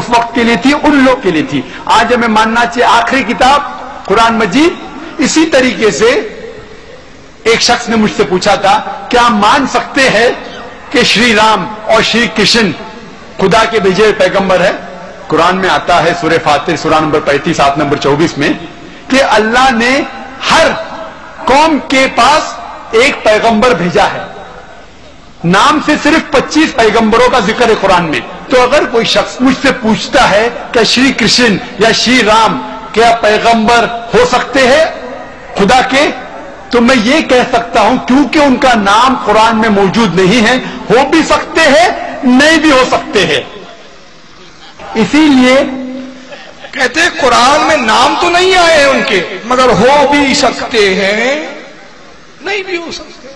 उस वक्त के लिए थी, उन लोग के लिए थी। आज हमें मानना चाहिए आखिरी किताब कुरान मजीद। इसी तरीके से एक शख्स ने मुझसे पूछा था, क्या हम मान सकते हैं कि श्री राम और श्री कृष्ण खुदा के भेजे हुए पैगंबर है? कुरान में आता है सूरह फातिर सूरा नंबर 35 आयत नंबर 24 में कि अल्लाह ने हर कौम के पास एक पैगंबर भेजा है। नाम से सिर्फ 25 पैगंबरों का जिक्र है कुरान में। तो अगर कोई शख्स मुझसे पूछता है कि श्री कृष्ण या श्री राम क्या पैगंबर हो सकते हैं खुदा के, तो मैं ये कह सकता हूं क्योंकि उनका नाम कुरान में मौजूद नहीं है, हो भी सकते हैं, नहीं भी हो सकते हैं। इसीलिए कहते कुरान में नाम तो नहीं आए हैं उनके, मगर हो भी सकते हैं, नहीं भी हो सकते।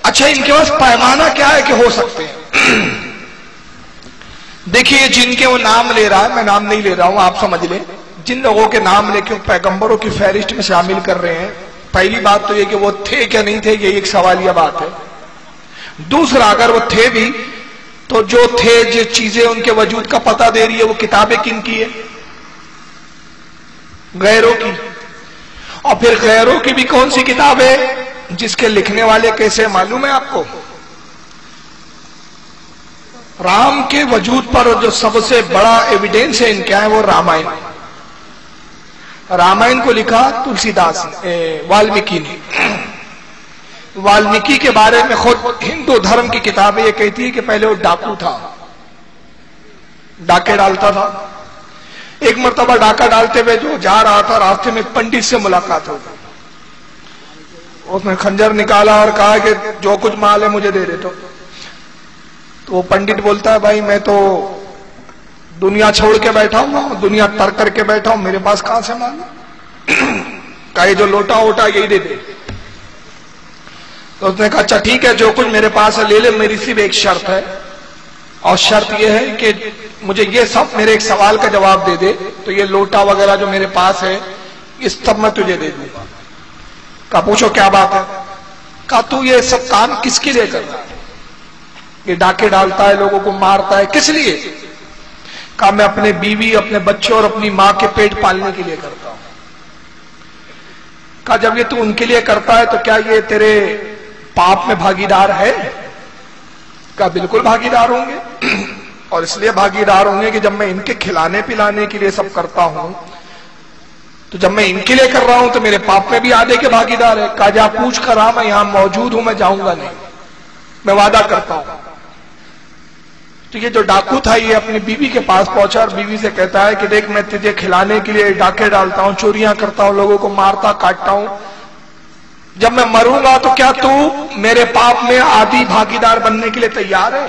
अच्छा, इनके पास पैमाना क्या है कि हो सकते हैं? देखिए, जिनके वो नाम ले रहा है, मैं नाम नहीं ले रहा हूं, आप समझ लें, जिन लोगों के नाम लेके पैगंबरों की फहरिस्त में शामिल कर रहे हैं, पहली बात तो ये कि वो थे क्या नहीं थे, ये एक सवालिया बात है। दूसरा, अगर वो थे भी तो जो थे, जो चीजें उनके वजूद का पता दे रही है, वो किताबें किन की है? गैरों की। और फिर गैरों की भी कौन सी किताब है जिसके लिखने वाले कैसे मालूम है आपको? राम के वजूद पर जो सबसे बड़ा एविडेंस है इनका है वो रामायण। रामायण को लिखा तुलसीदास वाल्मीकि ने। वाल्मीकि के बारे में खुद हिंदू धर्म की किताबें ये कहती है कि पहले वो डाकू था, डाके डालता था। एक मर्तबा डाका डालते हुए जो जा रहा था, रास्ते में पंडित से मुलाकात हो गई। उसने खंजर निकाला और कहा कि जो कुछ माल है मुझे दे दे। तो वो पंडित बोलता है, भाई मैं तो दुनिया छोड़ के बैठा हूं, दुनिया तर करके बैठा हूं, मेरे पास कहां से माल? कहे जो लोटा वोटा यही दे दे। तो उसने कहा, अच्छा ठीक है, जो कुछ मेरे पास है ले ले, मेरी सिर्फ एक शर्त है, और शर्त यह है कि मुझे ये सब मेरे एक सवाल का जवाब दे दे, तो ये लोटा वगैरह जो मेरे पास है इस सब मैं तुझे दे दूंगा। कहा, पूछो क्या बात है? कहा, तू ये सब काम किसके लिए कर रहा है? ये डाके डालता है, लोगों को मारता है, किस लिए? कहा, मैं अपने बीवी, अपने बच्चों और अपनी मां के पेट पालने के लिए करता हूं। कहा, जब ये तू उनके लिए करता है तो क्या ये तेरे पाप में भागीदार है? कहा, बिल्कुल भागीदार होंगे, और इसलिए भागीदार होंगे कि जब मैं इनके खिलाने पिलाने के लिए सब करता हूं, तो जब मैं इनके लिए कर रहा हूं तो मेरे पाप में भी आधे के भागीदार है। कहा, जा पूछ कर रहा, मैं यहां मौजूद हूं, मैं जाऊंगा नहीं, मैं वादा करता हूं। तो ये जो डाकू था, ये अपनी बीवी के पास पहुंचा और बीवी से कहता है कि देख, मैं तुझे खिलाने के लिए डाके डालता हूं, चोरियां करता हूं, लोगों को मारता काटता हूं, जब मैं मरूंगा तो क्या तू मेरे पाप में आधी भागीदार बनने के लिए तैयार है?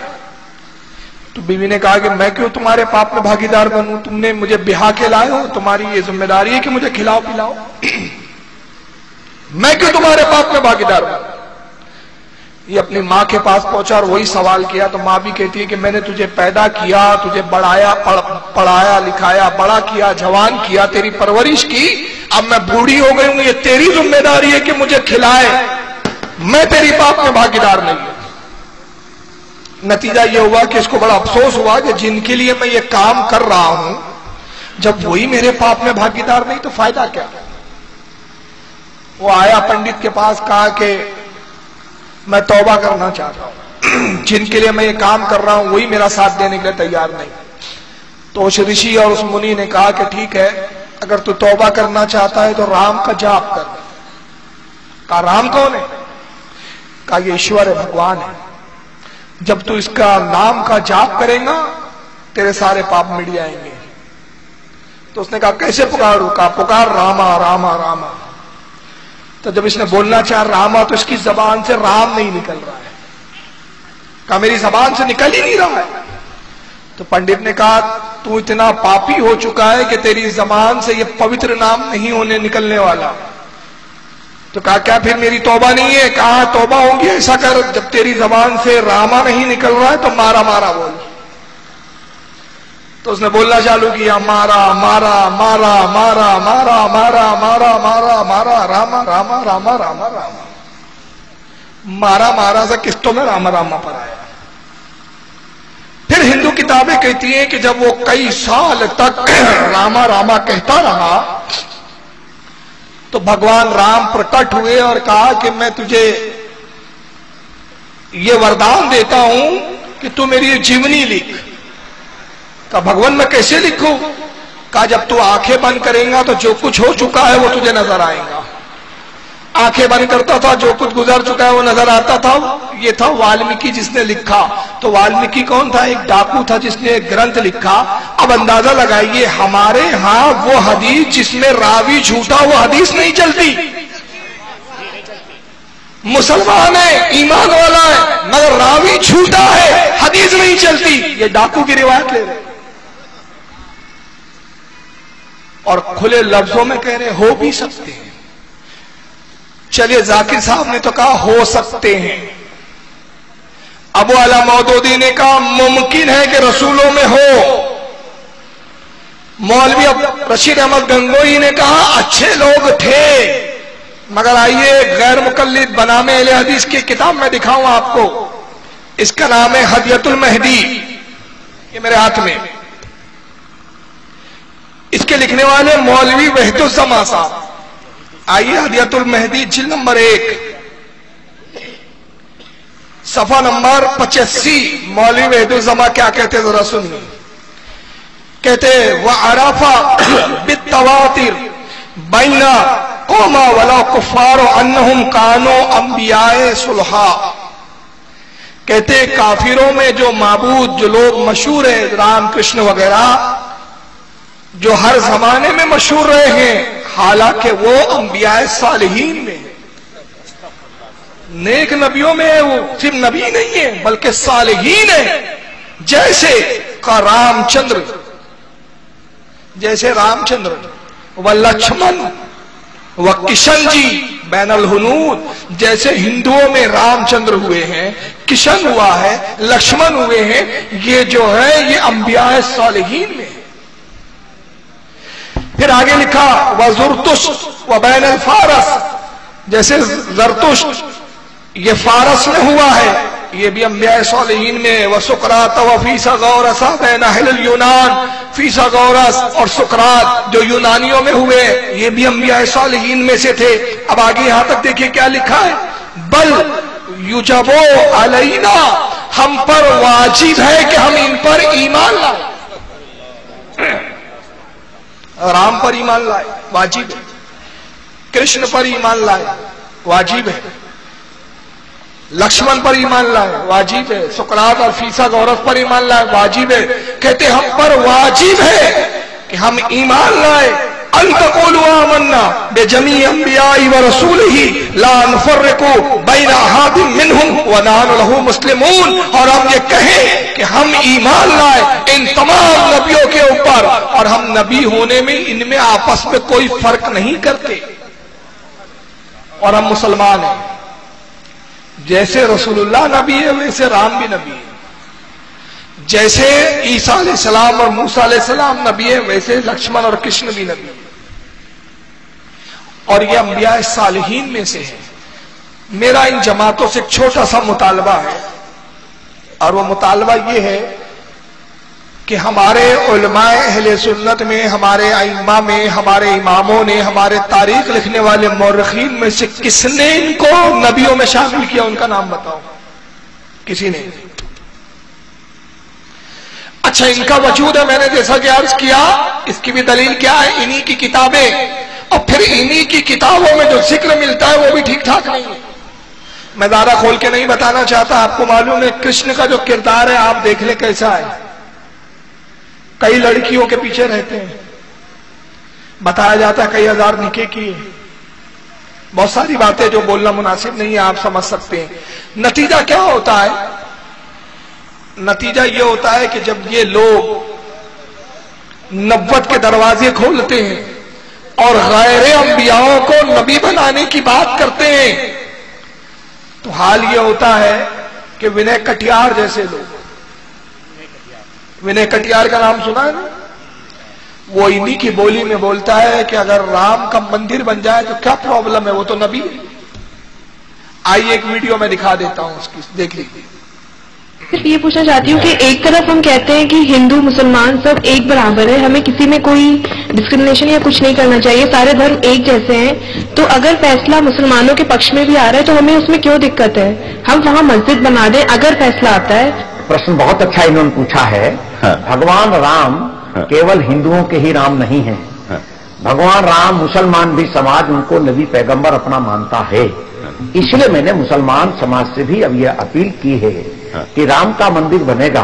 तो बीवी ने कहा कि मैं क्यों तुम्हारे पाप में भागीदार बनूं? तुमने मुझे ब्याह के लाए हो, तुम्हारी ये जिम्मेदारी है कि मुझे खिलाओ पिलाओ। मैं क्यों तुम्हारे पाप में भागीदार बनूं? ये अपनी माँ के पास पहुंचा और वही सवाल किया। तो माँ भी कहती है कि मैंने तुझे पैदा किया, तुझे बढ़ाया, पढ़ाया लिखाया, बड़ा किया, जवान किया, तेरी परवरिश की, अब मैं बूढ़ी हो गई हूं, ये तेरी जिम्मेदारी है कि मुझे खिलाए, मैं तेरी पाप में भागीदार नहीं हूं। नतीजा ये हुआ कि इसको बड़ा अफसोस हुआ कि जिनके लिए मैं ये काम कर रहा हूं, जब वही मेरे पाप में भागीदार नहीं तो फायदा क्या? वो आया पंडित के पास, कहा कि मैं तौबा करना चाहता हूं, जिनके लिए मैं ये काम कर रहा हूं वही मेरा साथ देने के लिए तैयार नहीं। तो उस ऋषि और उस मुनि ने कहा कि ठीक है, अगर तू तौबा करना चाहता है तो राम का जाप कर। कहा, राम कौन है? कहा, ये ईश्वर है, भगवान है। जब तू इसका नाम का जाप करेगा तेरे सारे पाप मिट जाएंगे। तो उसने कहा, कैसे पुकारूं? कहा, पुकार रामा रामा रामा। तो जब इसने बोलना चाहा रामा, तो इसकी जबान से राम नहीं निकल रहा है। कहा, मेरी जबान से निकल ही नहीं रहा है। तो पंडित ने कहा, तू इतना पापी हो चुका है कि तेरी जबान से ये पवित्र नाम नहीं होने निकलने वाला। तो कहा, क्या फिर मेरी तौबा नहीं है? कहा, तौबा होगी, ऐसा कर, जब तेरी जबान से रामा नहीं निकल रहा है तो मारा मारा बोल। तो उसने बोलना चालू किया, मारा मारा मारा मारा मारा मारा मारा मारा मारा रामा रामा रामा रामा रामा। मारा मारा से किस्तों में रामा रामा पर आया। फिर हिंदू किताबें कहती हैं कि जब वो कई साल तक रामा रामा कहता रहा तो भगवान राम प्रकट हुए और कहा कि मैं तुझे ये वरदान देता हूं कि तू मेरी जीवनी लिख। कहा भगवान मैं कैसे लिखूं? कहा जब तू आंखें बंद करेगा तो जो कुछ हो चुका है वो तुझे नजर आएगा। आंखें बंद करता था, जो कुछ गुजर चुका है वो नजर आता था। ये था वाल्मीकि जिसने लिखा। तो वाल्मीकि कौन था? एक डाकू था जिसने एक ग्रंथ लिखा। अब अंदाजा लगाइए, हमारे यहां वो हदीस जिसमें रावी झूठा वो हदीस नहीं चलती। मुसलमान है, ईमान वाला है, मगर रावी झूठा है, हदीस नहीं चलती। ये डाकू की रिवायत ले रहे और खुले लफ्जों में कह रहे हो भी सकते हैं। चलिए जाकिर साहब ने तो कहा हो सकते हैं, अबू अला मौदूदी ने कहा मुमकिन है कि रसूलों में हो। मौलवी रशीद अहमद गंगोई ने कहा अच्छे लोग थे, मगर आइए गैर मुकल्लिद बनामे अहले हदीस की किताब में दिखाऊं आपको। इसका नाम है हदियतुल मेहदी, ये मेरे हाथ में। इसके लिखने वाले मौलवी वहीदुज्जमा साहब। आइए हदियतुल मेहदी जिल्द नंबर 1 सफा नंबर 85। मौलवी वहीदुज्जमा क्या कहते जरा सुनिए। कहते वह अराफा बित्तवातिर बैना कौमा वला कुफार अन्नहुम कानो अंबियाए सुलहा। कहते काफिरों में जो माबूद जो लोग मशहूर है, राम कृष्ण वगैरह, जो हर जमाने में मशहूर रहे हैं, हालांकि वो अंबियाए सालिहीन में, नेक नबियों में है। वो सिर्फ नबी नहीं है बल्कि सालिहीन है। जैसे का रामचंद्र, जैसे रामचंद्र व लक्ष्मण व किशन जी बैनल हुनूद, जैसे हिंदुओं में रामचंद्र हुए हैं, किशन हुआ है, लक्ष्मण हुए हैं, ये जो है ये अंबियाए सालिहीन में। फिर आगे लिखा व जुरतुश व बैनल फारस, जैसे जरतुश ये फारस में हुआ है, ये भी अंबियाए सालिहीन में। व सुकरात व फीसा गौरसा बैन अहल यूनान, फीसा गौरस और सुकरात जो यूनानियों में हुए, ये भी अंबियाए सालिहीन में से थे। अब आगे यहां तक देखिए क्या लिखा है, बल युजबो अलैना, हम पर वाजिब है कि हम इन पर ईमान लाए। राम पर ईमान लाए वाजिब है, कृष्ण पर ईमान लाए वाजिब है, लक्ष्मण पर ईमान लाए वाजिब है, सुकरात और फीसा गौरस पर ईमान लाए वाजिब है। कहते हम पर वाजिब है कि हम ईमान लाए। अन तक़ूलू आमन्ना बिजमी अंबियाई व रसूलिही ला नुफ़र्रिक़ु बैन अहादिन मिनहुम व नहनु लहू मुस्लिमून। और हम ये कहें कि हम ईमान लाए इन तमाम नबियों के ऊपर और हम नबी होने में इनमें आपस में कोई फर्क नहीं करते और हम मुसलमान हैं। जैसे रसूलुल्लाह नबी है वैसे राम भी नबी है, जैसे ईसा अलैहिस्सलाम और मूसा अलैहिस्सलाम नबी है वैसे लक्ष्मण और कृष्ण भी नबी है, और ये अंबियाए सालिहीन में से है। मेरा इन जमातों से एक छोटा सा मुतालबा है, और वो मुतालबा ये है कि हमारे उलमाए अहले सुन्नत में, हमारे आइम्मा में, हमारे इमामों ने, हमारे तारीख लिखने वाले मौरखीन में से किसने इनको नबियों में शामिल किया, उनका नाम बताओ। किसी ने। अच्छा इनका वजूद है, मैंने जैसा कि अर्ज किया, इसकी भी दलील क्या है, इन्हीं की किताबें, और फिर इन्हीं की किताबों में जो जिक्र मिलता है वो भी ठीक ठाक नहीं है। मैं ज्यादा खोल के नहीं बताना चाहता, आपको मालूम है कृष्ण का जो किरदार है आप देख ले कैसा है। कई लड़कियों के पीछे रहते हैं, बताया जाता है कई हजार निके किए, बहुत सारी बातें जो बोलना मुनासिब नहीं है, आप समझ सकते हैं। नतीजा क्या होता है? नतीजा ये होता है कि जब ये लोग नब्वत के दरवाजे खोलते हैं और गैर अंबियाओं को नबी बनाने की बात करते हैं, तो हाल ये होता है कि विनय कटियार जैसे लोग, विनय कटियार का नाम सुना है ना, वो इन्हीं की बोली में बोलता है कि अगर राम का मंदिर बन जाए तो क्या प्रॉब्लम है, वो तो नबी है। आइए एक वीडियो में दिखा देता हूं उसकी, देख लीजिए। सिर्फ ये पूछना चाहती हूँ कि एक तरफ हम कहते हैं कि हिंदू मुसलमान सब एक बराबर है, हमें किसी में कोई डिस्क्रिमिनेशन या कुछ नहीं करना चाहिए, सारे धर्म एक जैसे हैं, तो अगर फैसला मुसलमानों के पक्ष में भी आ रहा है तो हमें उसमें क्यों दिक्कत है? हम वहाँ मस्जिद बना दें अगर फैसला आता है। प्रश्न बहुत अच्छा इन्होंने पूछा है। भगवान राम केवल हिंदुओं के ही राम नहीं है। भगवान राम मुसलमान भी समाज उनको नबी पैगंबर अपना मानता है। इसलिए मैंने मुसलमान समाज से भी अब यह अपील की है कि राम का मंदिर बनेगा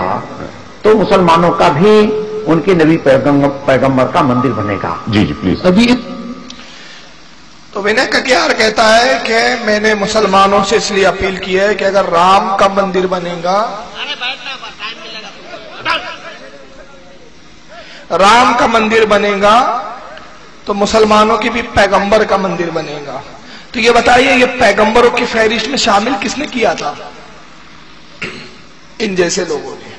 तो मुसलमानों का भी उनके नबी पैगंबर का मंदिर बनेगा। जी जी प्लीज। अभी तो विनय कटियार कहता है कि मैंने मुसलमानों से इसलिए अपील की है कि अगर राम का मंदिर बनेगा, राम का मंदिर बनेगा तो मुसलमानों की भी पैगंबर का मंदिर बनेगा। तो ये बताइए, ये पैगंबरों की फहरिस्त में शामिल किसने किया था? इन जैसे लोगों ने।